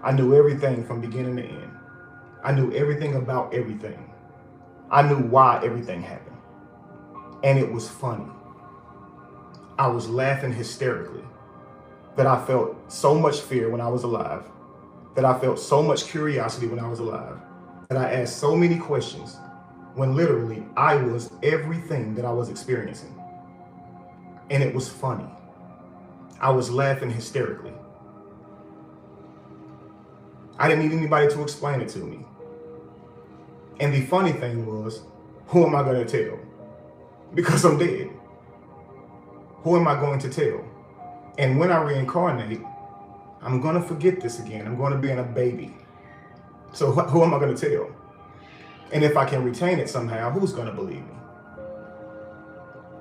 I knew everything from beginning to end. I knew everything about everything. I knew why everything happened. And it was funny. I was laughing hysterically that I felt so much fear when I was alive, that I felt so much curiosity when I was alive, that I asked so many questions when literally I was everything that I was experiencing. And it was funny. I was laughing hysterically. I didn't need anybody to explain it to me. And the funny thing was, who am I going to tell? Because I'm dead. Who am I going to tell? And when I reincarnate, I'm going to forget this again. I'm going to be in a baby. So who am I going to tell? And if I can retain it somehow, who's going to believe me?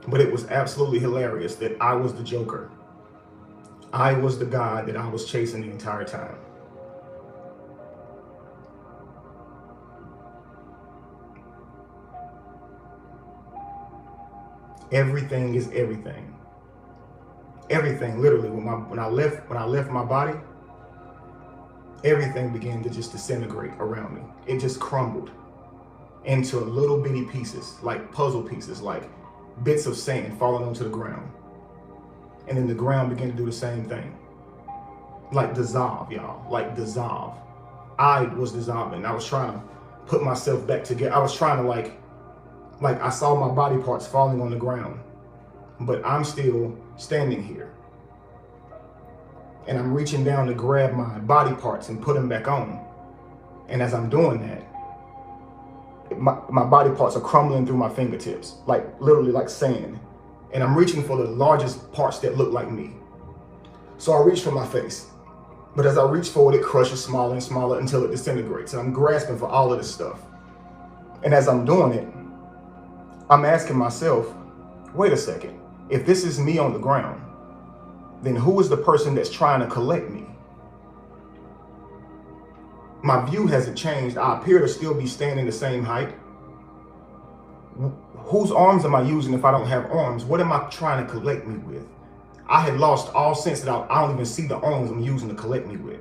But it was absolutely hilarious that I was the Joker. I was the guy that I was chasing the entire time. Everything is everything. Everything, literally, when I left my body, everything began to just disintegrate around me. It just crumbled into little bitty pieces, like puzzle pieces, like bits of sand falling onto the ground. And then the ground began to do the same thing. Like dissolve, y'all, like dissolve. I was dissolving. I was trying to put myself back together. I was trying to like I saw my body parts falling on the ground, but I'm still standing here. And I'm reaching down to grab my body parts and put them back on. And as I'm doing that, my body parts are crumbling through my fingertips, like literally like sand. And I'm reaching for the largest parts that look like me. So I reach for my face. But as I reach for it, it crushes smaller and smaller until it disintegrates. And I'm grasping for all of this stuff. And as I'm doing it, I'm asking myself, wait a second, if this is me on the ground, then who is the person that's trying to collect me? My view hasn't changed. I appear to still be standing the same height. Whose arms am I using if I don't have arms? What am I trying to collect me with? I had lost all sense that I don't even see the arms I'm using to collect me with.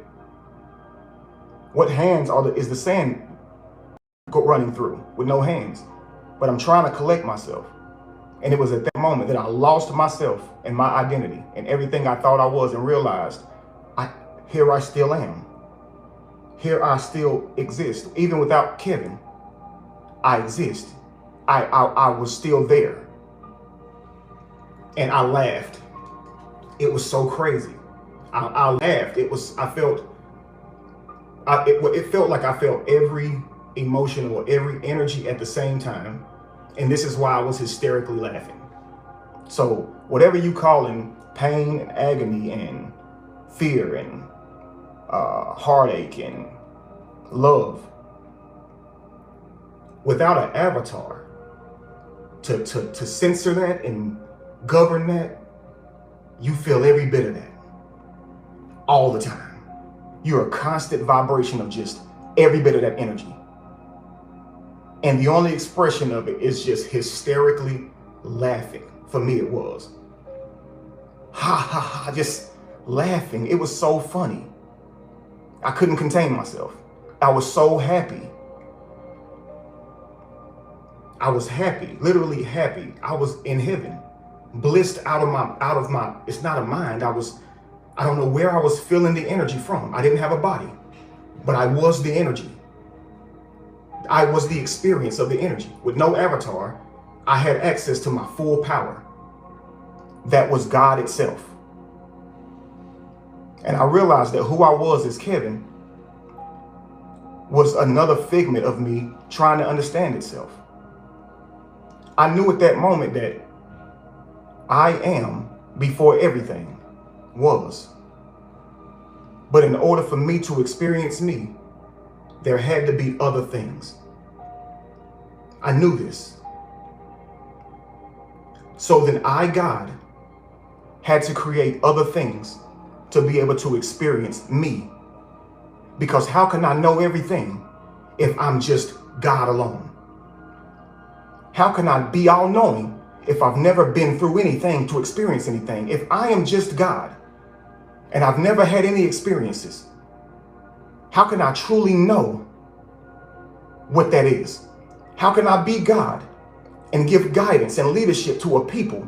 What hands is the sand running through with no hands? But I'm trying to collect myself. And it was at that moment that I lost myself and my identity and everything I thought I was, and realized here I still am. Here I still exist. Even without Kevin, I exist. I was still there. And I laughed. It was so crazy. I laughed. It felt like I felt every emotion or every energy at the same time. And this is why I was hysterically laughing. So whatever you call in pain and agony and fear and heartache and love, without an avatar to censor that and govern that, you feel every bit of that all the time. You're a constant vibration of just every bit of that energy. And the only expression of it is just hysterically laughing. For me, it was. Ha ha ha, just laughing. It was so funny. I couldn't contain myself. I was so happy. I was happy, literally happy. I was in heaven, blissed out of my, it's not a mind. I don't know where I was feeling the energy from. I didn't have a body, but I was the energy. I was the experience of the energy. With no avatar, I had access to my full power. That was God itself. And I realized that who I was as Kevin was another figment of me trying to understand itself. I knew at that moment that I am before everything was. But in order for me to experience me, there had to be other things. I knew this. So then I, God, had to create other things to be able to experience me. Because how can I know everything if I'm just God alone? How can I be all-knowing if I've never been through anything to experience anything? If I am just God and I've never had any experiences, How can I truly know what that is? How can I be God and give guidance and leadership to a people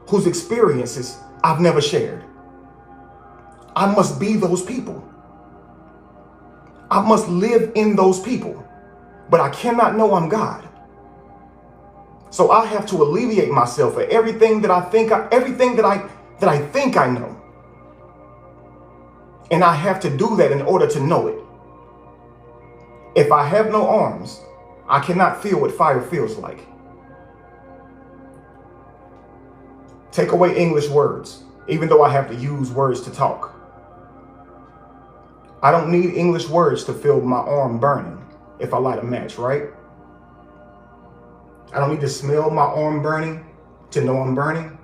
whose experiences I've never shared? I must be those people. I must live in those people, but I cannot know I'm God. So I have to alleviate myself of everything that I think I know. And I have to do that in order to know it. If I have no arms, I cannot feel what fire feels like. Take away English words, even though I have to use words to talk. I don't need English words to feel my arm burning if I light a match, right? I don't need to smell my arm burning to know I'm burning.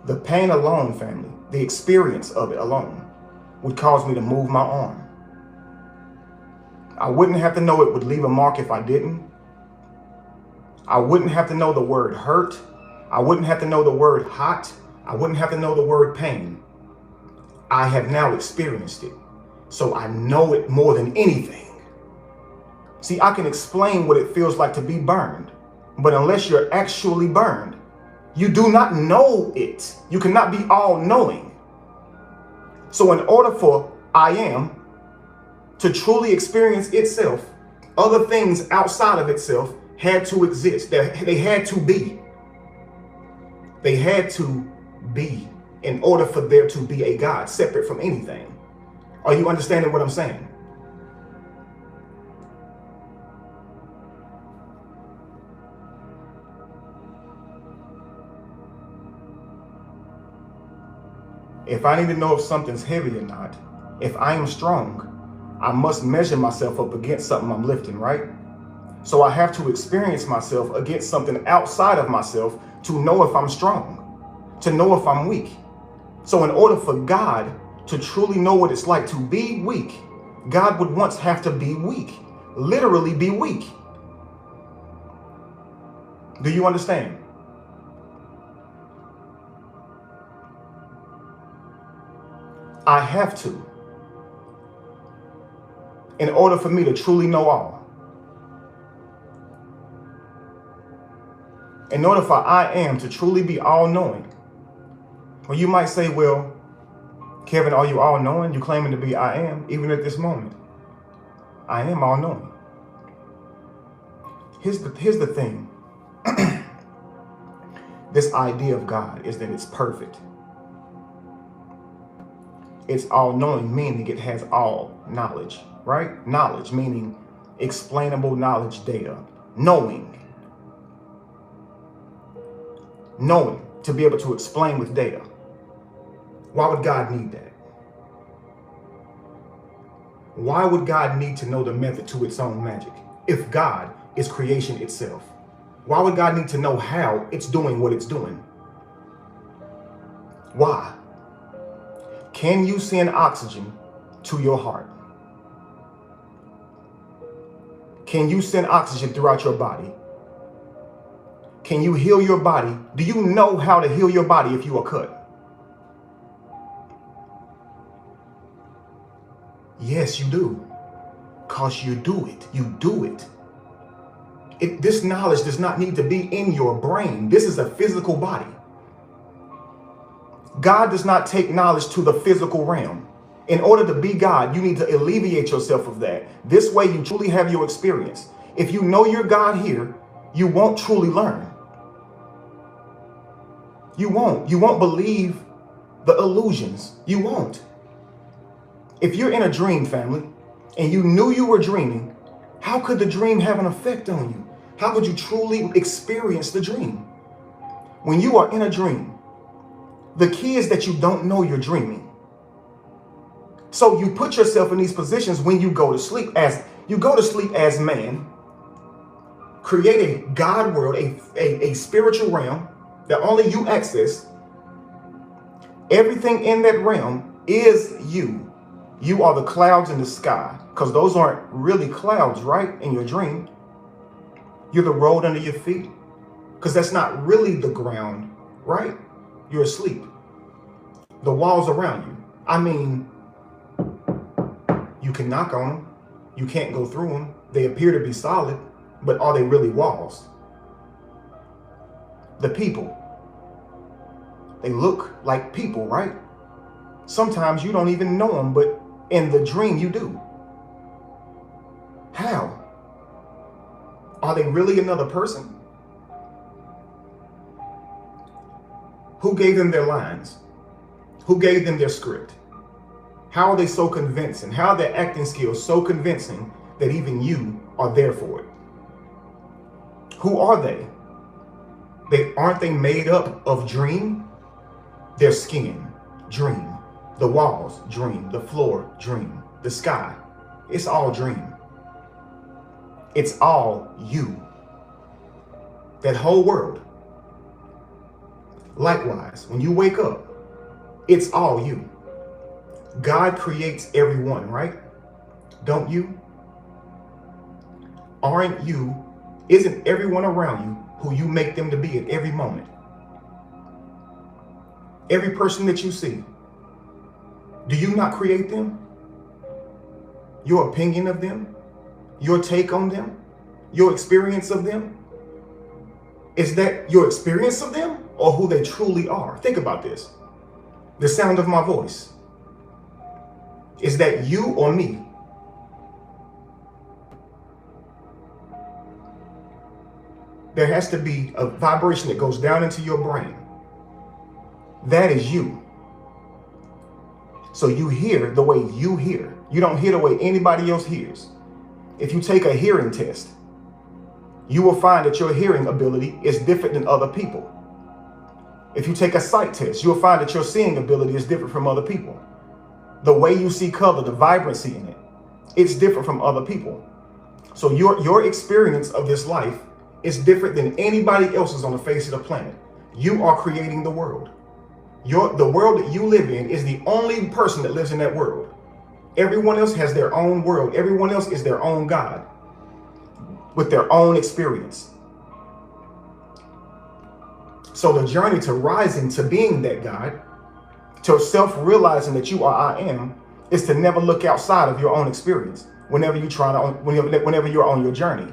The pain alone, family, the experience of it alone would cause me to move my arm. I wouldn't have to know it would leave a mark if I didn't. I wouldn't have to know the word hurt. I wouldn't have to know the word hot. I wouldn't have to know the word pain. I have now experienced it, so I know it more than anything. See, I can explain what it feels like to be burned, but unless you're actually burned, you do not know it. You cannot be all-knowing. So in order for I am to truly experience itself, other things outside of itself had to exist. They had to be. They had to be in order for there to be a God separate from anything. Are you understanding what I'm saying? If I need to know if something's heavy or not, if I am strong, I must measure myself up against something I'm lifting, right? So I have to experience myself against something outside of myself to know if I'm strong, to know if I'm weak. So in order for God to truly know what it's like to be weak, God would once have to be weak, literally be weak. Do you understand? I have to, in order for me to truly know all. In order for I am to truly be all-knowing. Well, you might say, well, Kevin, are you all-knowing? You claiming to be I am, even at this moment. I am all-knowing. Here's the thing. This idea of God is that it's perfect. It's all-knowing, meaning it has all knowledge, right? Knowledge, meaning explainable knowledge data. Knowing, to be able to explain with data. Why would God need that? Why would God need to know the method to its own magic if God is creation itself? Why would God need to know how it's doing what it's doing? Why? Can you send oxygen to your heart? Can you send oxygen throughout your body? Can you heal your body? Do you know how to heal your body if you are cut? Yes, you do. Because you do it. You do it. This knowledge does not need to be in your brain. This is a physical body. God does not take knowledge to the physical realm. In order to be God, you need to alleviate yourself of that. This way you truly have your experience. If you know you're God here, you won't truly learn. You won't. You won't believe the illusions. You won't. If you're in a dream, family, and you knew you were dreaming, how could the dream have an effect on you? How could you truly experience the dream? When you are in a dream, the key is that you don't know you're dreaming. So you put yourself in these positions when you go to sleep as man, create a God world, a spiritual realm that only you access. Everything in that realm is you. You are the clouds in the sky, because those aren't really clouds, right? In your dream, you're the road under your feet, because that's not really the ground, right? You're asleep. The walls around you. I mean, You can knock on them. You can't go through them. They appear to be solid, but are they really walls? The people. They look like people, right? Sometimes you don't even know them, but in the dream you do. How? Are they really another person? Who gave them their lines? Who gave them their script? How are they so convincing? How are their acting skills so convincing that even you are there for it? Who are they? Aren't they made up of dream? Their skin, dream. The walls, dream. The floor, dream. The sky, it's all dream. It's all you. That whole world. Likewise, when you wake up, it's all you. God creates everyone, right? Don't you? Isn't everyone around you who you make them to be at every moment? Every person that you see, do you not create them? Your opinion of them? Your take on them? Your experience of them? Is that your experience of them or who they truly are? Think about this. The sound of my voice. Is that you or me? There has to be a vibration that goes down into your brain. That is you. So you hear the way you hear. You don't hear the way anybody else hears. If you take a hearing test, you will find that your hearing ability is different than other people. If you take a sight test, you'll find that your seeing ability is different from other people. The way you see color, the vibrancy in it, it's different from other people. So your experience of this life is different than anybody else's on the face of the planet. You are creating the world. The world that you live in is the only person that lives in that world. Everyone else has their own world. Everyone else is their own God with their own experience. So the journey to rising to being that God, to self-realizing that you are I am, is to never look outside of your own experience whenever you're on your journey.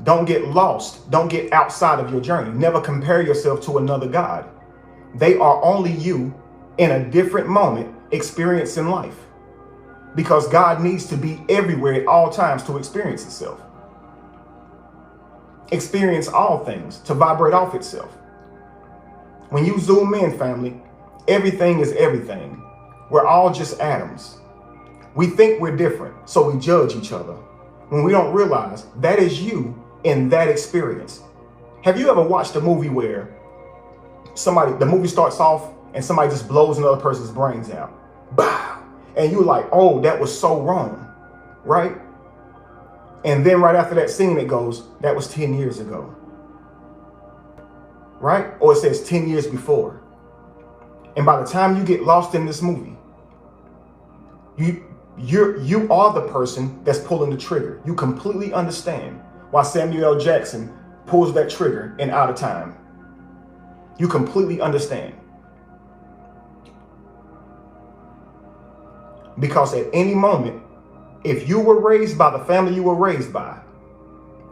Don't get lost. Don't get outside of your journey. Never compare yourself to another God. They are only you in a different moment experiencing life, because God needs to be everywhere at all times to experience itself. Experience all things, to vibrate off itself. When you zoom in, family, everything is everything. We're all just atoms. We think we're different, so we judge each other, when we don't realize that is you in that experience. Have you ever watched a movie where the movie starts off and somebody just blows another person's brains out? Bow! And you're like, oh, that was so wrong, right? And then right after that scene, it goes, that was 10 years ago, right? Or it says 10 years before. And by the time you get lost in this movie, you are the person that's pulling the trigger. You completely understand why Samuel L. Jackson pulls that trigger in Out of Time. You completely understand. Because at any moment, if you were raised by the family you were raised by,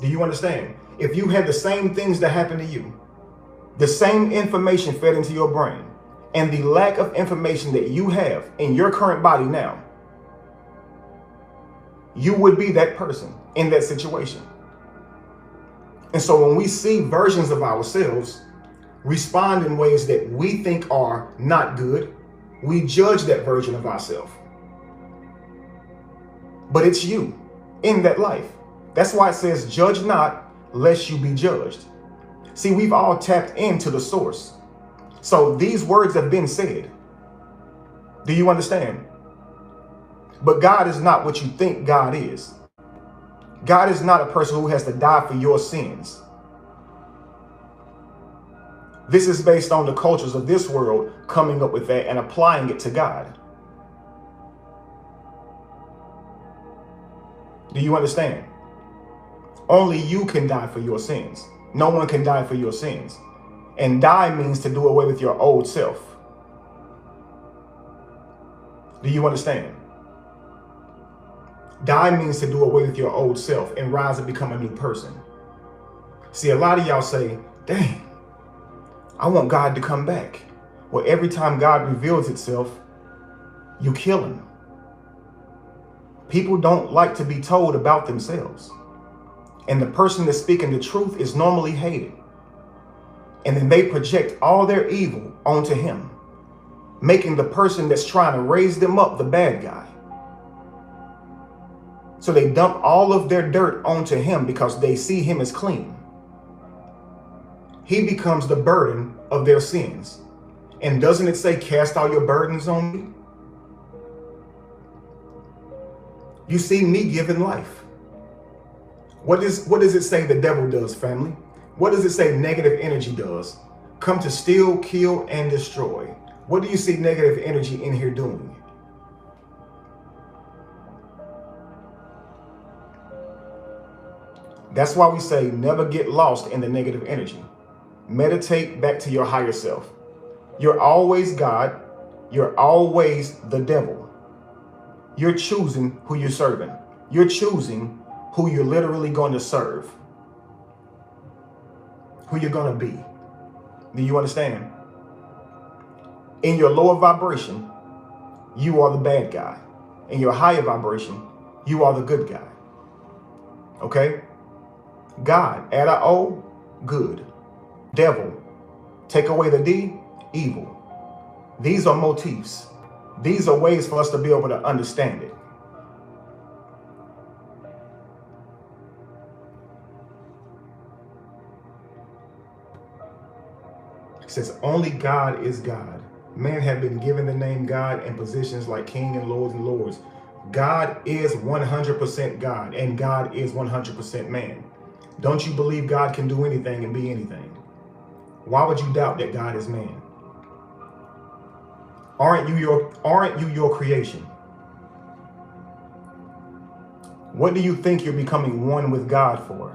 do you understand? If you had the same things that happened to you, the same information fed into your brain, and the lack of information that you have in your current body now, you would be that person in that situation. And so when we see versions of ourselves respond in ways that we think are not good, we judge that version of ourselves. But it's you in that life. That's why it says, judge not, lest you be judged. See, we've all tapped into the source. So these words have been said. Do you understand? But God is not what you think God is. God is not a person who has to die for your sins. This is based on the cultures of this world coming up with that and applying it to God. Do you understand? Only you can die for your sins. No one can die for your sins. And die means to do away with your old self. Do you understand? Die means to do away with your old self and rise and become a new person. See, a lot of y'all say, dang, I want God to come back. Well, every time God reveals itself, you kill him. People don't like to be told about themselves. And the person that's speaking the truth is normally hated. And then they project all their evil onto him, making the person that's trying to raise them up the bad guy. So they dump all of their dirt onto him because they see him as clean. He becomes the burden of their sins. And doesn't it say, cast all your burdens on me? You see me giving life. What does it say the devil does, family? What does it say negative energy does? Come to steal, kill, and destroy. What do you see negative energy in here doing? That's why we say never get lost in the negative energy. Meditate back to your higher self. You're always God. You're always the devil. You're choosing who you're serving. You're choosing who you're literally going to serve. Who you're going to be. Do you understand? In your lower vibration, you are the bad guy. In your higher vibration, you are the good guy. Okay? God, add a O, good. Devil, take away the D, evil. These are motifs. These are ways for us to be able to understand it. It says only God is God. Man have been given the name God and positions like King and Lords and Lords. God is 100% God and God is 100% man. Don't you believe God can do anything and be anything? Why would you doubt that God is man? Aren't you your creation? What do you think you're becoming one with God for?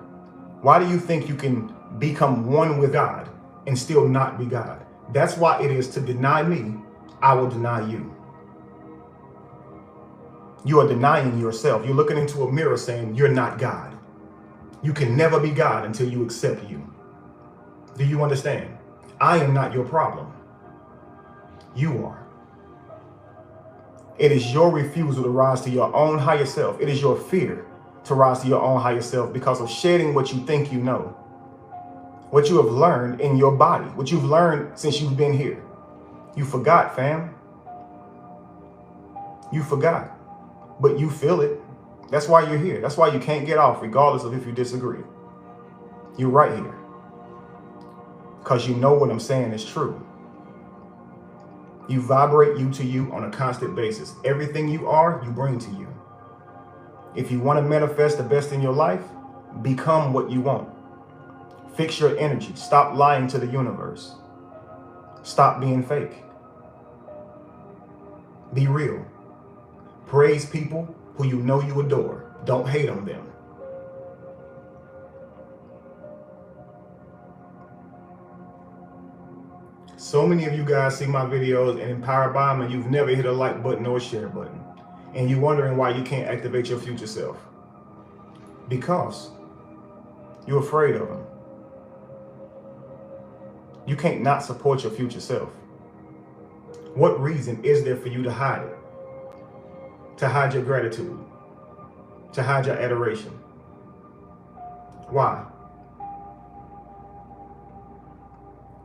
Why do you think you can become one with God and still not be God? That's why it is to deny me, I will deny you. You are denying yourself. You're looking into a mirror saying you're not God. You can never be God until you accept you. Do you understand? I am not your problem. You are. It is your refusal to rise to your own higher self. It is your fear to rise to your own higher self because of shedding what you think you know. What you have learned in your body. What you've learned since you've been here. You forgot, fam. You forgot. But you feel it. That's why you're here. That's why you can't get off regardless of if you disagree. You're right here. Because you know what I'm saying is true. You vibrate you to you on a constant basis. Everything you are, you bring to you. If you want to manifest the best in your life, become what you want. Fix your energy. Stop lying to the universe. Stop being fake. Be real. Praise people who you know you adore. Don't hate on them. So many of you guys see my videos and empowered by them and you've never hit a like button or a share button. And you're wondering why you can't activate your future self. Because you're afraid of them. You can't not support your future self. What reason is there for you to hide it? To hide your gratitude? To hide your adoration? Why?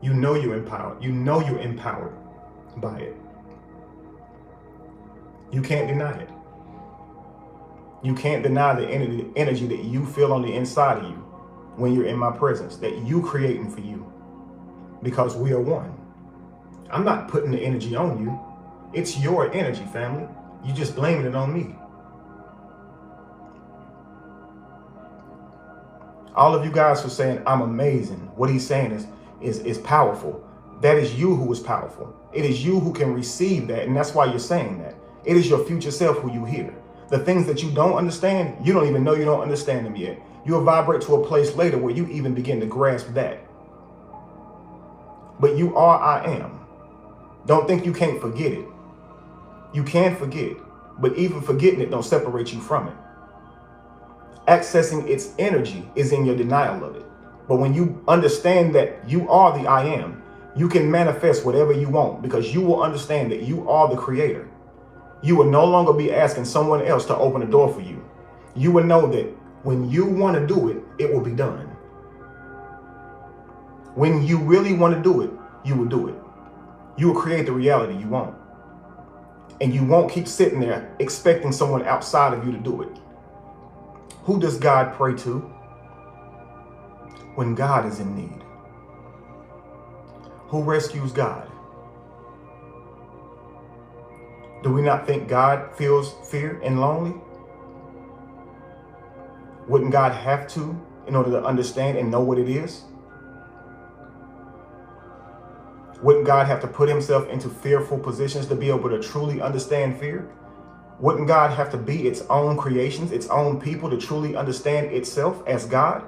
You know you're empowered. You know you're empowered by it. You can't deny it. You can't deny the energy that you feel on the inside of you when you're in my presence, that you creating for you, because we are one. I'm not putting the energy on you. It's your energy, family. You just blaming it on me. All of you guys who are saying I'm amazing, what he's saying is powerful. That is you who is powerful. It is you who can receive that, and that's why you're saying that. It is your future self who you hear. The things that you don't understand, you don't even know you don't understand them yet. You'll vibrate to a place later where you even begin to grasp that. But you are I am. Don't think you can't forget it. You can forget, but even forgetting it don't separate you from it. accessing its energy is in your denial of it. But when you understand that you are the I am, you can manifest whatever you want, because you will understand that you are the creator. You will no longer be asking someone else to open the door for you. You will know that when you want to do it, it will be done. When you really want to do it, you will do it. You will create the reality you want. And you won't keep sitting there expecting someone outside of you to do it. Who does God pray to? When God is in need. Who rescues God? Do we not think God feels fear and lonely? Wouldn't God have to in order to understand and know what it is? Wouldn't God have to put himself into fearful positions to be able to truly understand fear? Wouldn't God have to be its own creations, its own people, to truly understand itself as God?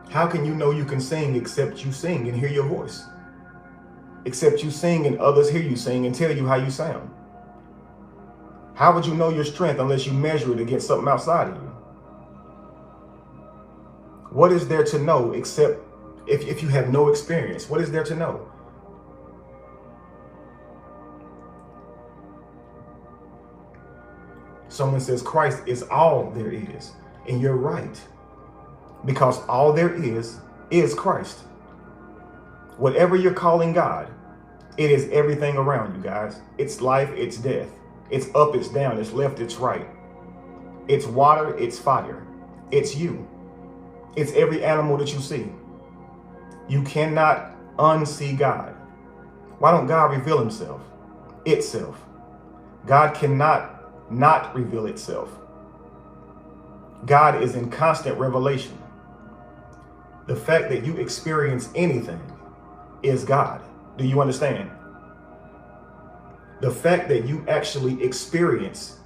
How can you know you can sing except you sing and hear your voice? Except you sing and others hear you sing and tell you how you sound? How would you know your strength unless you measure it against something outside of you? What is there to know except if you have no experience? What is there to know? Someone says Christ is all there is. And you're right. Because all there is Christ. Whatever you're calling God, it is everything around you, guys. It's life, it's death. It's up, it's down, it's left, it's right. It's water, it's fire. It's you. It's every animal that you see. You cannot unsee God. Why don't God reveal himself? Itself. God cannot not reveal itself. God is in constant revelation. The fact that you experience anything is God. Do you understand? The fact that you actually experience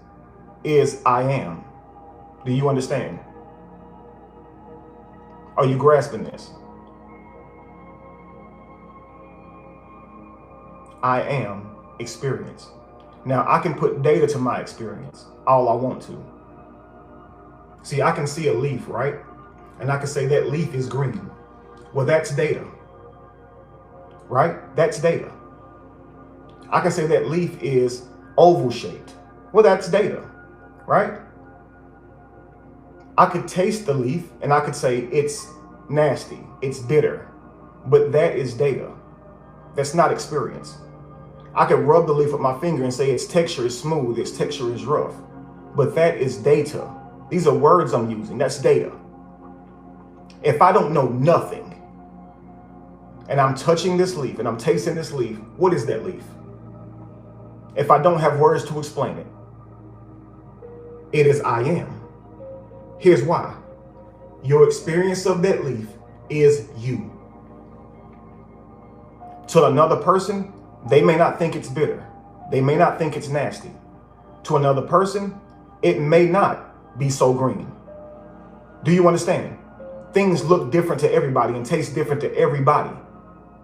is I am. Do you understand? Are you grasping this? I am experience. Now I can put data to my experience all I want to. See, I can see a leaf, right? And I can say that leaf is green. Well, that's data, right? That's data. I can say that leaf is oval shaped. Well, that's data, right? I could taste the leaf and I could say it's nasty, it's bitter, but that is data. That's not experience. I could rub the leaf with my finger and say its texture is smooth, its texture is rough, but that is data. These are words I'm using, that's data. If I don't know nothing and I'm touching this leaf and I'm tasting this leaf, what is that leaf? If I don't have words to explain it, it is I am. Here's why. Your experience of that leaf is you. To another person, they may not think it's bitter. They may not think it's nasty. To another person, it may not be so green. Do you understand? Things look different to everybody and taste different to everybody.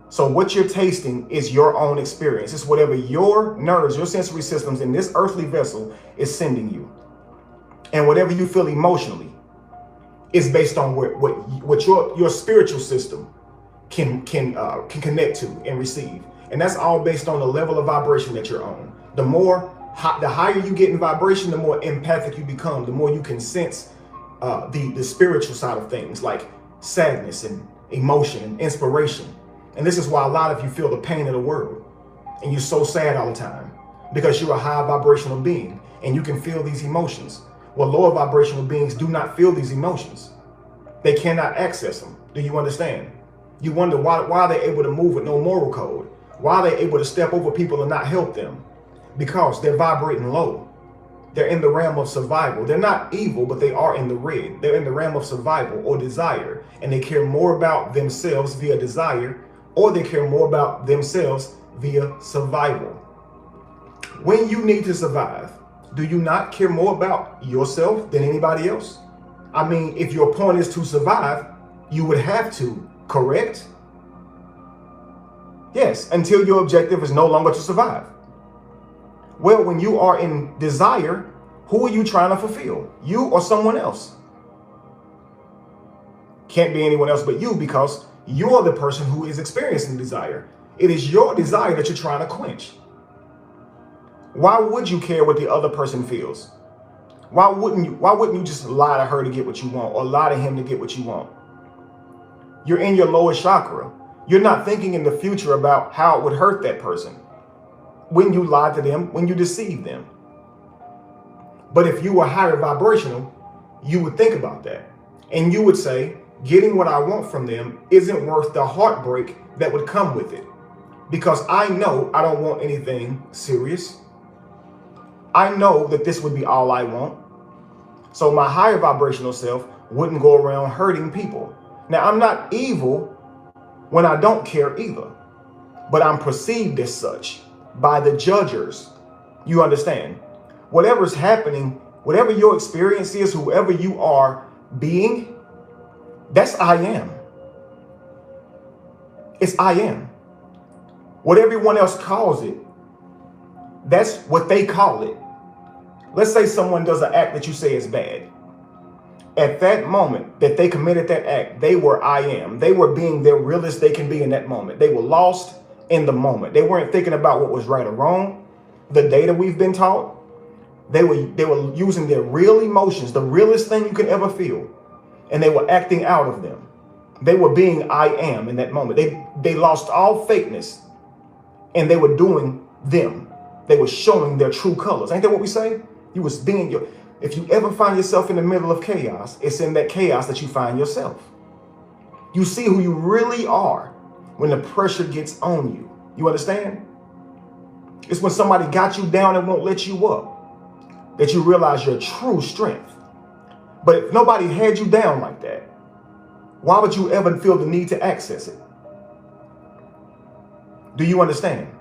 So what you're tasting is your own experience. It's whatever your nerves, your sensory systems in this earthly vessel is sending you. And whatever you feel emotionally is based on what your spiritual system can connect to and receive. And that's all based on the level of vibration that you're on. The higher you get in vibration, the more empathic you become, the more you can sense the spiritual side of things, like sadness and emotion and inspiration. And this is why a lot of you feel the pain of the world and you're so sad all the time, because you're a high vibrational being and you can feel these emotions. Well, lower vibrational beings do not feel these emotions. They cannot access them. Do you understand? You wonder why they're able to move with no moral code. Why they're able to step over people and not help them. Because they're vibrating low. They're in the realm of survival. They're not evil, but they are in the red. They're in the realm of survival or desire. And they care more about themselves via desire, or they care more about themselves via survival. When you need to survive, do you not care more about yourself than anybody else? I mean, if your point is to survive, you would have to, correct? Yes, until your objective is no longer to survive. Well, when you are in desire, who are you trying to fulfill? You or someone else? Can't be anyone else but you, because you're the person who is experiencing desire. It is your desire that you're trying to quench. Why would you care what the other person feels? Why wouldn't you just lie to her to get what you want, or lie to him to get what you want? You're in your lowest chakra. You're not thinking in the future about how it would hurt that person when you lie to them, when you deceive them. But if you were higher vibrational, you would think about that. And you would say, getting what I want from them isn't worth the heartbreak that would come with it. Because I know I don't want anything serious. I know that this would be all I want. So my higher vibrational self wouldn't go around hurting people. Now, I'm not evil when I don't care either, but I'm perceived as such by the judgers. You understand? Whatever's happening, whatever your experience is, whoever you are being, that's I am. It's I am. What everyone else calls it, that's what they call it. Let's say someone does an act that you say is bad. At that moment that they committed that act, they were I am. They were being their realest they can be in that moment. They were lost in the moment. They weren't thinking about what was right or wrong. The data we've been taught, they were using their real emotions, the realest thing you can ever feel, and they were acting out of them. They were being I am in that moment. They lost all fakeness, and they were doing them. They were showing their true colors. Ain't that what we say? You was being your. If you ever find yourself in the middle of chaos, it's in that chaos that you find yourself. You see who you really are when the pressure gets on you. You understand? It's when somebody got you down and won't let you up that you realize your true strength. But if nobody had you down like that, why would you ever feel the need to access it? Do you understand?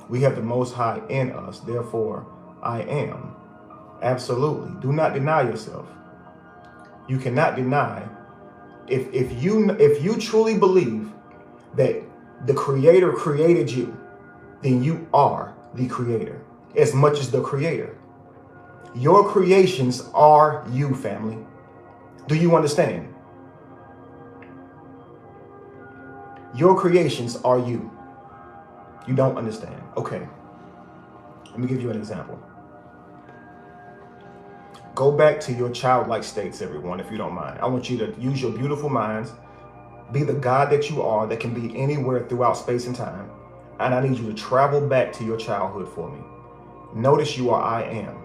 We have the Most High in us, therefore I am. Absolutely. Do not deny yourself. You cannot deny. If you truly believe that the Creator created you, then you are the Creator as much as the Creator. Your creations are you, family. Do you understand? Your creations are you. You don't understand. Okay. Let me give you an example. Go back to your childlike states, everyone, if you don't mind. I want you to use your beautiful minds. Be the God that you are that can be anywhere throughout space and time. And I need you to travel back to your childhood for me. Notice you are I am.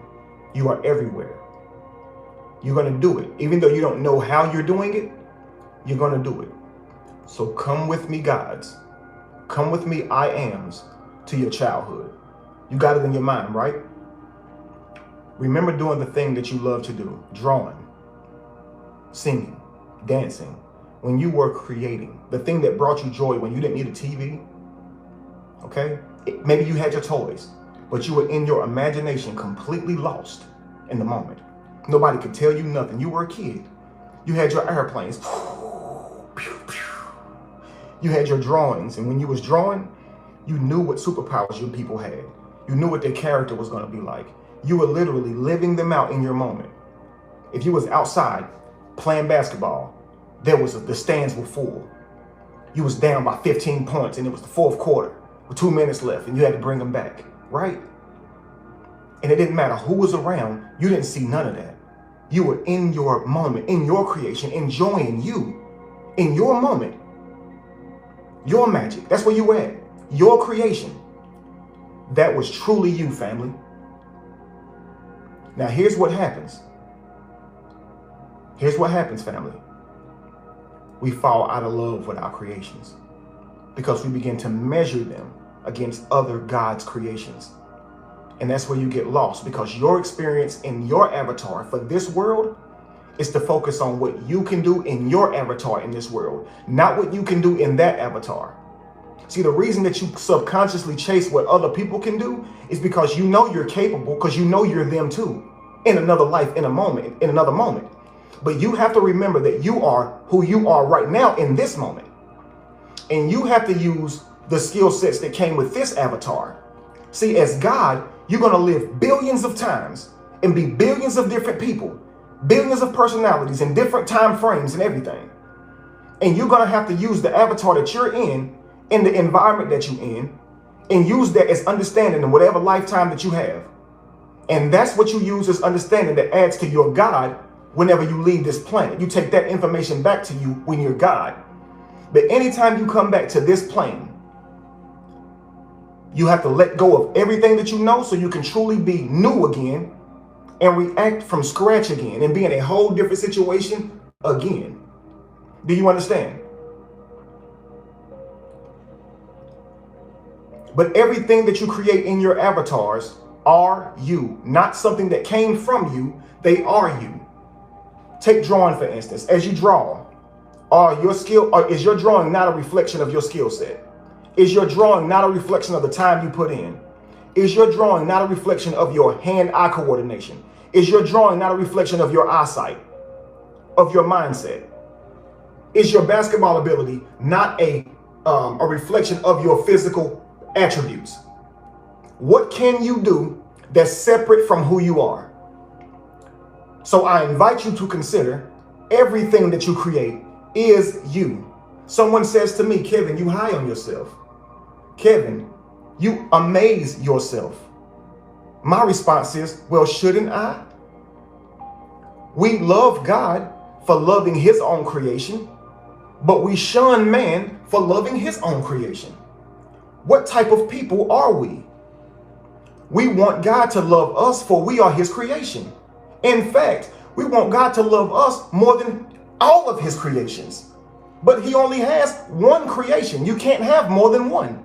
You are everywhere. You're going to do it. Even though you don't know how you're doing it, you're going to do it. So come with me, gods. Come with me, I ams, to your childhood. You got it in your mind, right? Remember doing the thing that you love to do, drawing, singing, dancing, when you were creating, the thing that brought you joy when you didn't need a TV, okay? Maybe you had your toys, but you were in your imagination completely lost in the moment. Nobody could tell you nothing. You were a kid. You had your airplanes. You had your drawings, and when you was drawing, you knew what superpowers your people had. You knew what their character was going to be like. You were literally living them out in your moment. If you was outside playing basketball, the stands were full. You was down by 15 points, and it was the fourth quarter with 2 minutes left, and you had to bring them back, right? And it didn't matter who was around. You didn't see none of that. You were in your moment, in your creation, enjoying you, in your moment. Your magic, that's where you were at. Your creation. That was truly you, family. Now here's what happens. Here's what happens, family. We fall out of love with our creations because we begin to measure them against other God's creations. And that's where you get lost, because your experience in your avatar for this world is to focus on what you can do in your avatar in this world, not what you can do in that avatar. See, the reason that you subconsciously chase what other people can do is because you know you're capable, because you know you're them too, in another life, in another moment. But you have to remember that you are who you are right now in this moment. And you have to use the skill sets that came with this avatar. See, as God, you're going to live billions of times and be billions of different people, billions of personalities in different time frames and everything. And you're going to have to use the avatar that you're in the environment that you're in, and use that as understanding in whatever lifetime that you have. And that's what you use as understanding that adds to your God whenever you leave this planet. You take that information back to you when you're God. But anytime you come back to this plane, you have to let go of everything that you know so you can truly be new again and react from scratch again and be in a whole different situation again. Do you understand? But everything that you create in your avatars are you, not something that came from you. They are you. Take drawing, for instance. As you draw, is your drawing not a reflection of your skill set? Is your drawing not a reflection of the time you put in? Is your drawing not a reflection of your hand-eye coordination? Is your drawing not a reflection of your eyesight, of your mindset? Is your basketball ability not a reflection of your physical attributes? What can you do that's separate from who you are? So I invite you to consider everything that you create is you. Someone says to me, Kevin, you high on yourself. Kevin, you amaze yourself. My response is, well, shouldn't I? We love God for loving his own creation, but we shun man for loving his own creation. What type of people are we? We want God to love us for we are his creation. In fact, we want God to love us more than all of his creations. But he only has one creation. You can't have more than one.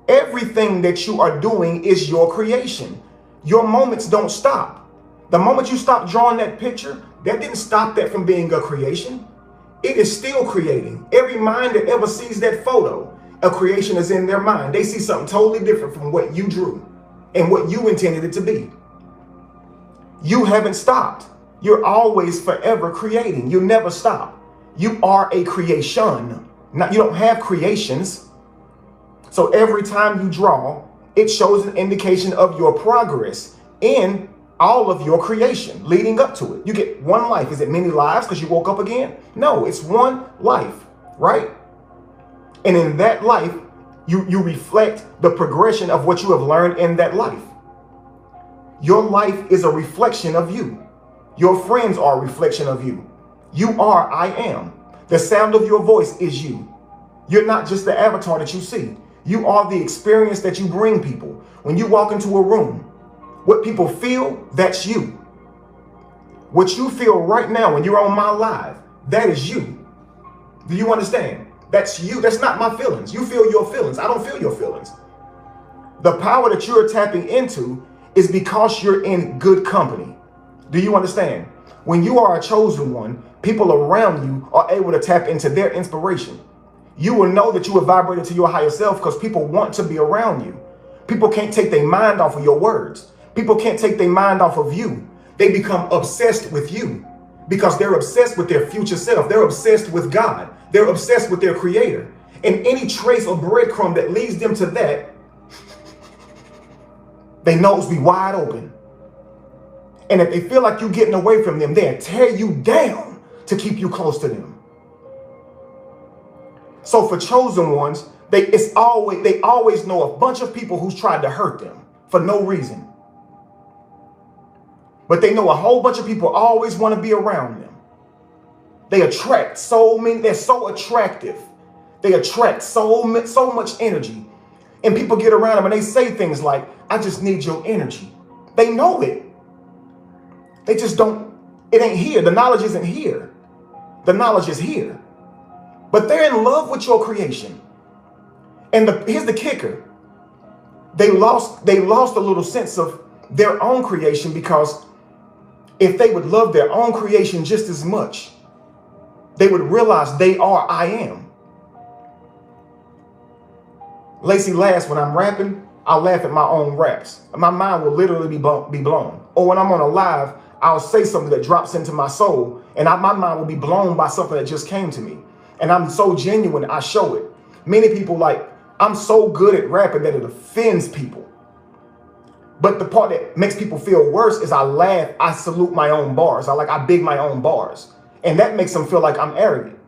Everything that you are doing is your creation. Your moments don't stop. The moment you stop drawing that picture, that didn't stop that from being a creation. It is still creating. Every mind that ever sees that photo, a creation is in their mind. They see something totally different from what you drew and what you intended it to be. You haven't stopped. You're always forever creating. You never stop. You are a creation. You don't have creations. So every time you draw, it shows an indication of your progress in all of your creation leading up to it. You get one life. Is it many lives because you woke up again? No, it's one life, right? And in that life, you reflect the progression of what you have learned in that life. Your life is a reflection of you. Your friends are a reflection of you. You are I am. The sound of your voice is you. You're not just the avatar that you see. You are the experience that you bring people. When you walk into a room, what people feel, that's you. What you feel right now when you're on my live, that is you. Do you understand? That's you. That's not my feelings. You feel your feelings. I don't feel your feelings. The power that you're tapping into is because you're in good company. Do you understand? When you are a chosen one, people around you are able to tap into their inspiration. You will know that you have vibrated to your higher self because people want to be around you. People can't take their mind off of your words. People can't take their mind off of you. They become obsessed with you because they're obsessed with their future self. They're obsessed with God. They're obsessed with their creator. And any trace or breadcrumb that leads them to that, their nose be wide open. And if they feel like you're getting away from them, they'll tear you down to keep you close to them. So for chosen ones, they always know a bunch of people who's tried to hurt them for no reason. But they know a whole bunch of people always want to be around them. They attract so many, they're so attractive. They attract so much energy. And people get around them and they say things like, I just need your energy. They know it. They just don't, it ain't here. The knowledge isn't here. The knowledge is here. But they're in love with your creation. And here's the kicker. They lost a little sense of their own creation, because if they would love their own creation just as much, they would realize they are I am. Lacey laughs when I'm rapping. I laugh at my own raps. My mind will literally be blown. Or when I'm on a live, I'll say something that drops into my soul, and my mind will be blown by something that just came to me. And I'm so genuine, I show it. Many people I'm so good at rapping that it offends people. But the part that makes people feel worse is I laugh, I salute my own bars. I big my own bars. And that makes them feel like I'm arrogant.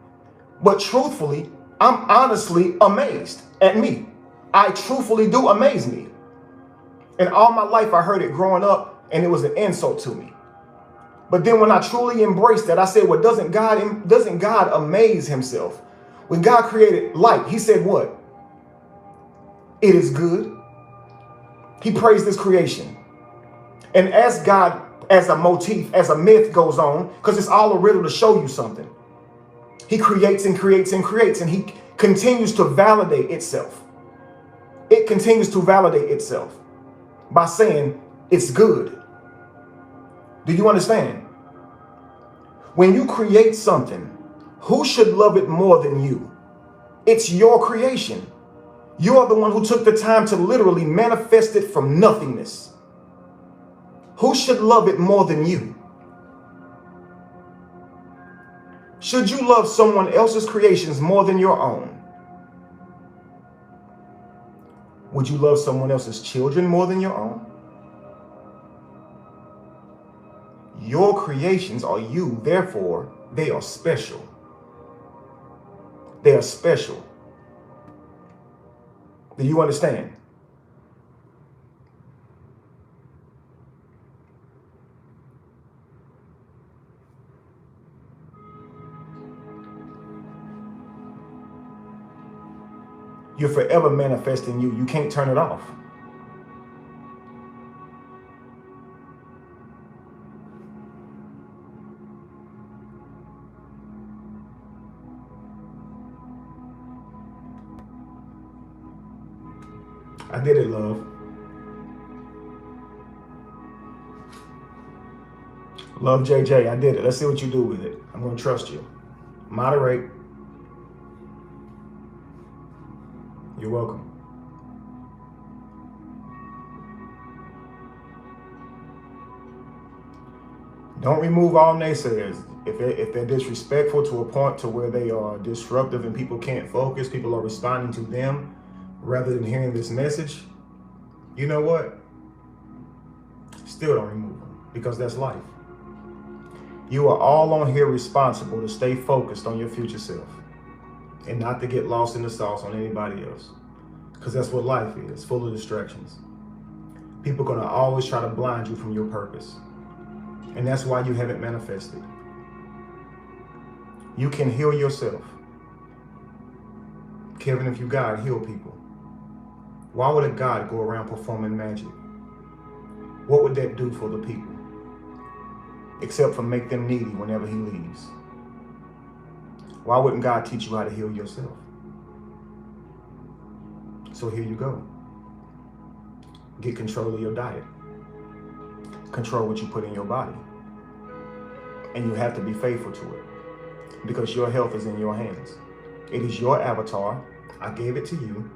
But truthfully, I'm honestly amazed at me. I truthfully do amaze me. And all my life I heard it growing up, and it was an insult to me. But then when I truly embraced that, I said, well, doesn't God amaze himself? When God created light, he said what? It is good. He praised his creation. And as God, as a motif, as a myth goes on, because it's all a riddle to show you something, he creates and creates and creates, and he continues to validate itself. It continues to validate itself by saying it's good. Do you understand? When you create something, who should love it more than you? It's your creation. You are the one who took the time to literally manifest it from nothingness. Who should love it more than you? Should you love someone else's creations more than your own? Would you love someone else's children more than your own? Your creations are you, therefore, they are special. They are special. Do you understand? You're forever manifesting you. You can't turn it off. I did it, love. Love JJ, I did it. Let's see what you do with it. I'm going to trust you. Moderate. You're welcome. Don't remove all naysayers. If they're disrespectful to a point to where they are disruptive and people can't focus, people are responding to them rather than hearing this message, you know what? Still don't remove them, because that's life. You are all on here responsible to stay focused on your future self and not to get lost in the sauce on anybody else, because that's what life is, full of distractions. People are going to always try to blind you from your purpose, and that's why you haven't manifested. You can heal yourself. Kevin, if you God, heal people. Why would a God go around performing magic? What would that do for the people? Except for make them needy whenever he leaves. Why wouldn't God teach you how to heal yourself? So here you go. Get control of your diet. Control what you put in your body. And you have to be faithful to it, because your health is in your hands. It is your avatar. I gave it to you,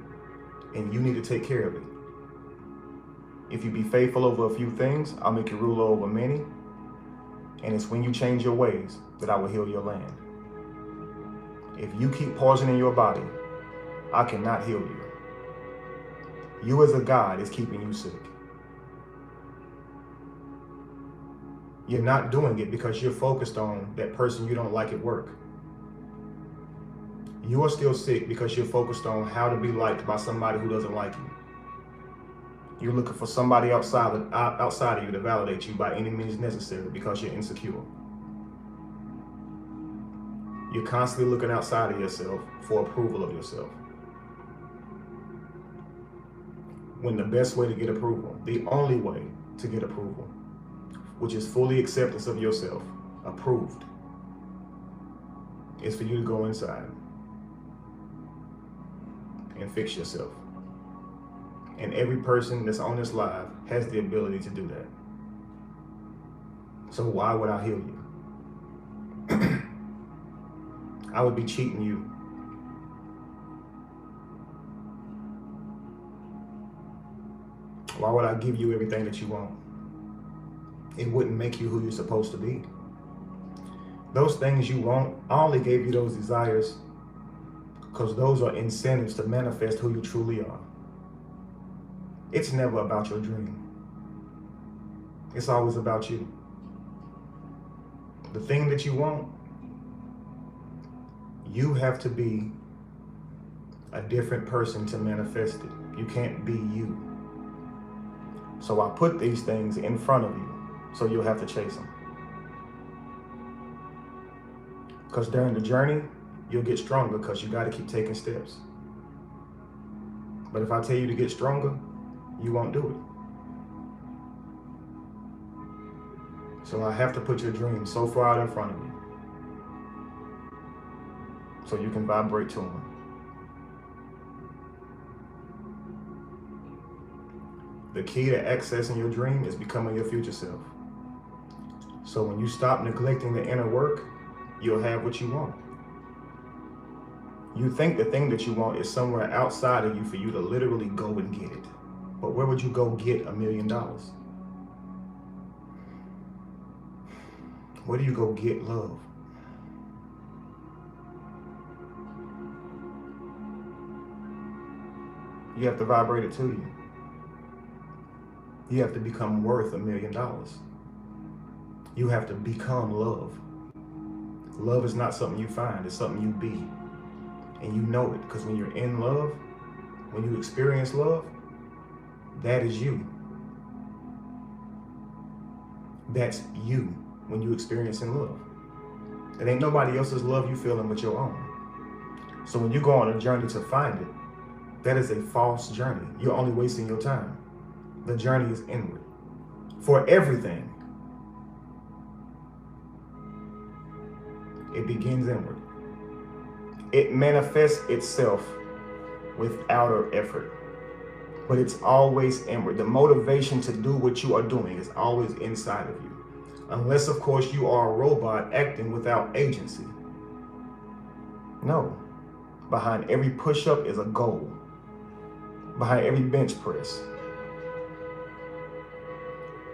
and you need to take care of it. If you be faithful over a few things, I'll make you ruler over many. And it's when you change your ways that I will heal your land. If you keep poisoning your body, I cannot heal you. You as a God is keeping you sick. You're not doing it because you're focused on that person you don't like at work. You are still sick because you're focused on how to be liked by somebody who doesn't like you. You're looking for somebody outside of you to validate you by any means necessary because you're insecure. You're constantly looking outside of yourself for approval of yourself. When the best way to get approval, the only way to get approval, which is fully acceptance of yourself, approved, is for you to go inside and fix yourself. And every person that's on this live has the ability to do that. So why would I heal you? I would be cheating you. Why would I give you everything that you want? It wouldn't make you who you're supposed to be. Those things you want, I only gave you those desires because those are incentives to manifest who you truly are. It's never about your dream. It's always about you. The thing that you want, you have to be a different person to manifest it. You can't be you. So I put these things in front of you, so you'll have to chase them. Because during the journey, you'll get stronger because you got to keep taking steps. But if I tell you to get stronger, you won't do it. So I have to put your dreams so far out in front of you so you can vibrate to them. The key to accessing your dream is becoming your future self. So when you stop neglecting the inner work, you'll have what you want. You think the thing that you want is somewhere outside of you for you to literally go and get it. But where would you go get $1 million? Where do you go get love? You have to vibrate it to you. You have to become worth $1 million. You have to become love. Love is not something you find, it's something you be. And you know it, because when you're in love, when you experience love, that is you. That's you when you experience in love. It ain't nobody else's love you feeling but your own. So when you go on a journey to find it, that is a false journey. You're only wasting your time. The journey is inward. For everything, it begins inward. It manifests itself with outer effort, but it's always inward. The motivation to do what you are doing is always inside of you. Unless, of course, you are a robot acting without agency. No. Behind every push-up is a goal. Behind every bench press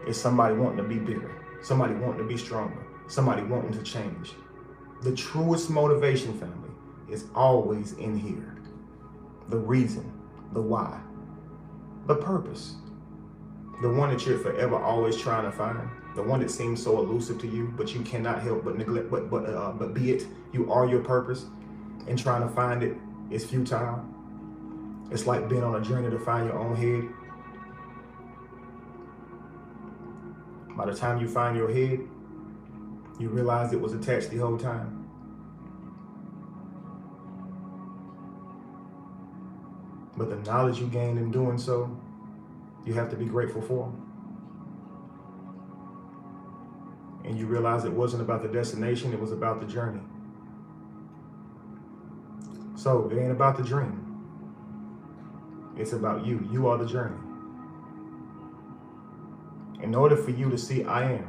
is somebody wanting to be bigger, somebody wanting to be stronger, somebody wanting to change. The truest motivation, family, is always in here. The reason, the why, the purpose, the one that you're forever always trying to find, the one that seems so elusive to you, but you cannot help but neglect, but be it. You are your purpose, and trying to find it is futile. It's like being on a journey to find your own head. By the time you find your head, you realize it was attached the whole time. But the knowledge you gained in doing so, you have to be grateful for. And you realize it wasn't about the destination, it was about the journey. So it ain't about the dream. It's about you. You are the journey. In order for you to see I am,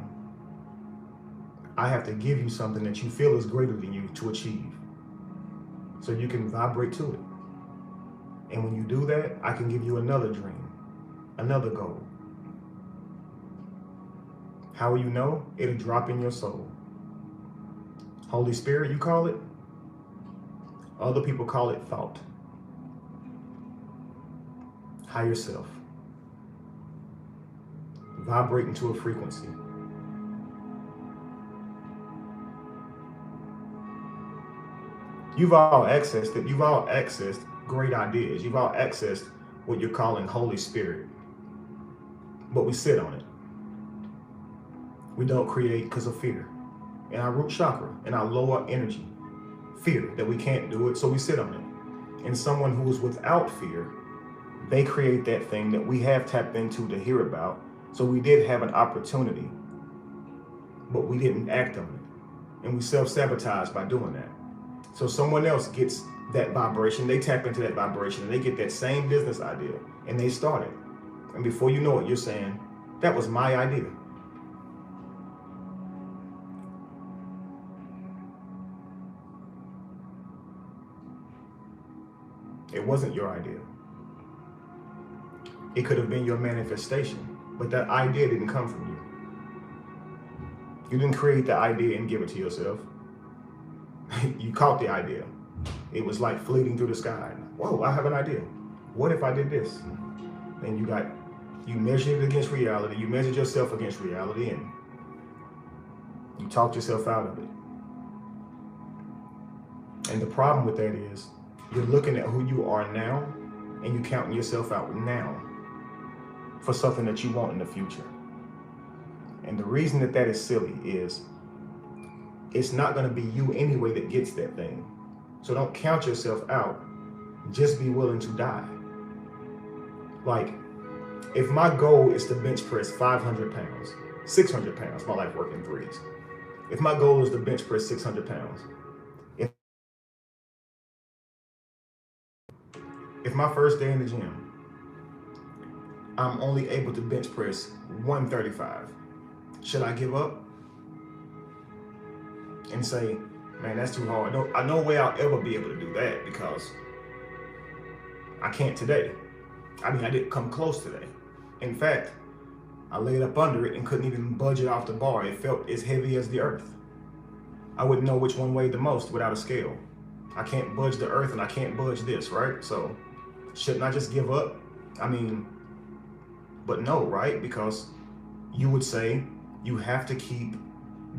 I have to give you something that you feel is greater than you to achieve, so you can vibrate to it. And when you do that, I can give you another dream, another goal. How will you know? It'll drop in your soul. Holy Spirit, you call it. Other people call it thought. Higher self. Vibrate into a frequency. You've all accessed it. You've all accessed great ideas. You've all accessed what you're calling Holy Spirit. But we sit on it. We don't create because of fear. In our root chakra, in our lower energy, fear that we can't do it, so we sit on it. And someone who is without fear, they create that thing that we have tapped into to hear about. So we did have an opportunity, but we didn't act on it. And we self-sabotage by doing that. So someone else gets that vibration, they tap into that vibration, and they get that same business idea, and they start it. And before you know it, you're saying, that was my idea. It wasn't your idea. It could have been your manifestation, but that idea didn't come from you. You didn't create the idea and give it to yourself. You caught the idea. It was like fleeting through the sky. Whoa, I have an idea. What if I did this? And you measured it against reality. You measured yourself against reality, and you talked yourself out of it. And the problem with that is you're looking at who you are now, and you're counting yourself out now for something that you want in the future. And the reason that that is silly is it's not going to be you anyway that gets that thing. So don't count yourself out. Just be willing to die. Like, if my goal is to bench press 500 pounds, 600 pounds, my life working threes. If my goal is to bench press 600 pounds, if my first day in the gym, I'm only able to bench press 135, should I give up and say, man, that's too hard? No way I'll ever be able to do that because I can't today. I mean, I didn't come close today. In fact, I laid up under it and couldn't even budge it off the bar. It felt as heavy as the earth. I wouldn't know which one weighed the most without a scale. I can't budge the earth and I can't budge this, right? So shouldn't I just give up? I mean, but no, right? Because you would say you have to keep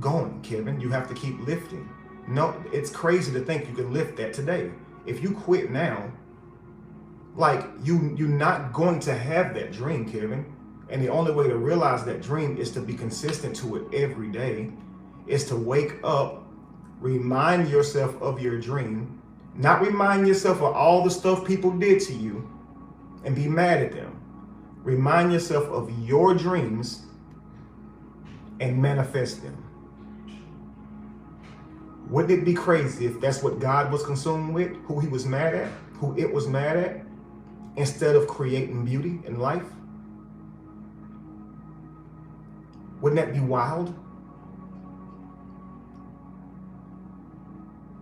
going, Kevin. You have to keep lifting. No, it's crazy to think you can lift that today. If you quit now, like you're not going to have that dream, Kevin. And the only way to realize that dream is to be consistent to it every day, is to wake up, remind yourself of your dream, not remind yourself of all the stuff people did to you and be mad at them. Remind yourself of your dreams and manifest them. Wouldn't it be crazy if that's what God was consumed with, who he was mad at, who it was mad at, instead of creating beauty in life? Wouldn't that be wild?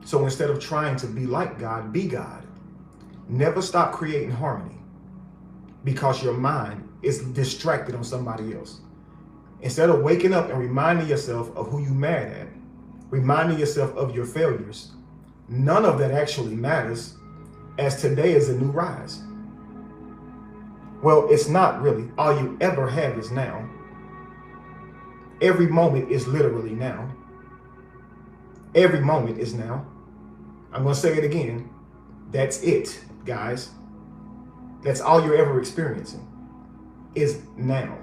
So instead of trying to be like God, be God. Never stop creating harmony because your mind is distracted on somebody else. Instead of waking up and reminding yourself of who you're mad at, reminding yourself of your failures, none of that actually matters, as today is a new rise. Well, it's not really. All you ever have is now. Every moment is literally now. Every moment is now. I'm going to say it again. That's it, guys. That's all you're ever experiencing is now.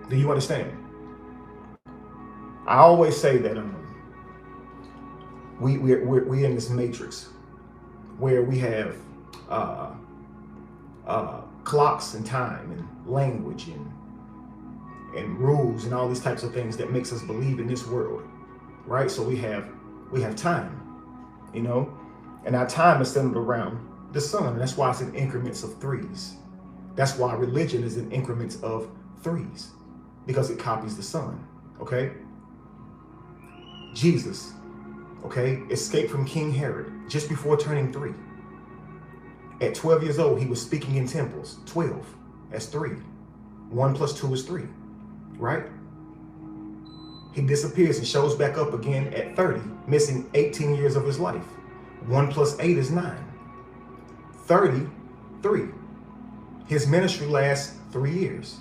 Do you understand? I always say that we're in this matrix where we have clocks and time and language and rules and all these types of things that makes us believe in this world, right? So we have time, you know, and our time is centered around the sun, and that's why it's in increments of threes. That's why religion is in increments of threes, because it copies the sun. Okay, Jesus, okay, escaped from King Herod just before turning 3. At 12 years old, he was speaking in temples. 12, that's 3. 1 + 2 is 3, right? He disappears and shows back up again at 30, missing 18 years of his life. 1 + 8 is 9. 33. His ministry lasts 3 years.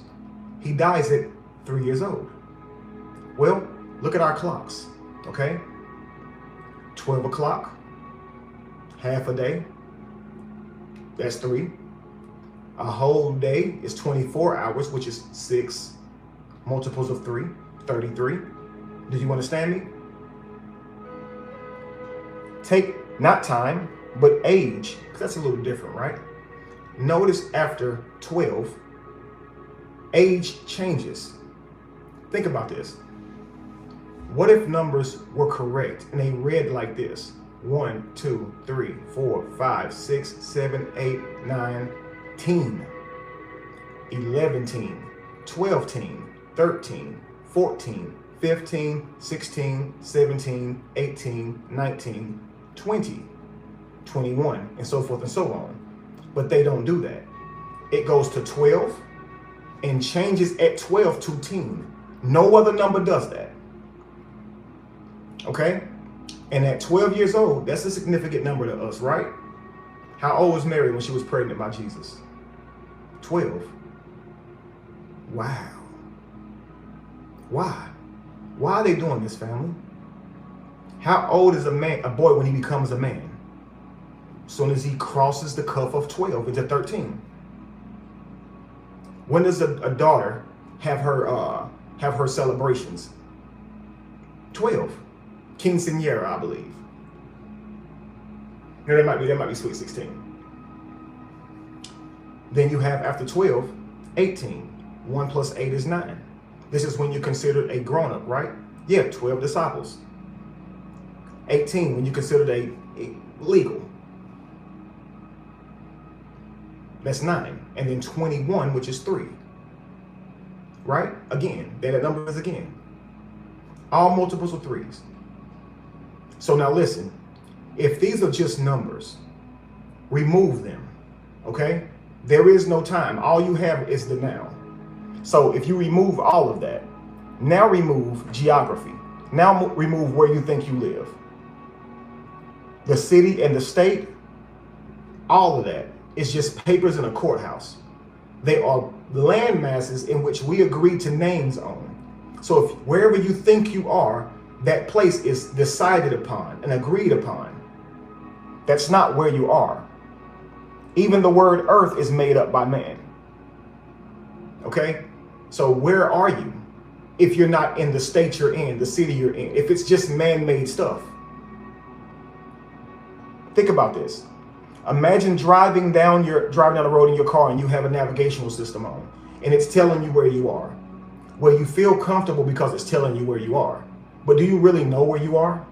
He dies at 3 years old. Well, look at our clocks, okay? 12 o'clock, half a day, that's 3. A whole day is 24 hours, which is 6 multiples of 3, 33. Do you understand me? Take not time, but age, because that's a little different, right? Notice after 12, age changes. Think about this. What if numbers were correct and they read like this? 1, 2, 3, 4, 5, 6, 7, 8, 9, 10, 11, 12, 13, 14, 15, 16, 17, 18, 19, 20, 21, and so forth and so on. But they don't do that. it goes to 12 and changes at 12 to teen. No other number does that. Okay? And at 12 years old, that's a significant number to us, right? How old was Mary when she was pregnant by Jesus? 12. Wow. Why? Why are they doing this, family? How old is a boy when he becomes a man? As soon as he crosses the cuff of 12 into 13. When does a daughter have her celebrations? 12. Quinceañera, I believe. No, that might be Sweet 16. Then you have after 12, 18. 1 plus 8 is 9. This is when you're considered a grown-up, right? Yeah, 12 disciples. 18, when you're considered a legal. That's 9. And then 21, which is 3. Right? Again, that number is again. All multiples of 3s. So now listen, if these are just numbers, remove them, okay? There is no time. All you have is the now. So if you remove all of that, now remove geography. Now remove where you think you live. The city and the state, all of that is just papers in a courthouse. They are land masses in which we agree to names on. So if wherever you think you are, that place is decided upon and agreed upon. That's not where you are. Even the word earth is made up by man. Okay? So where are you if you're not in the state you're in, the city you're in, if it's just man-made stuff? Think about this. Imagine driving down the road in your car and you have a navigational system on and it's telling you where you are. Well, you feel comfortable because it's telling you where you are. But do you really know where you are?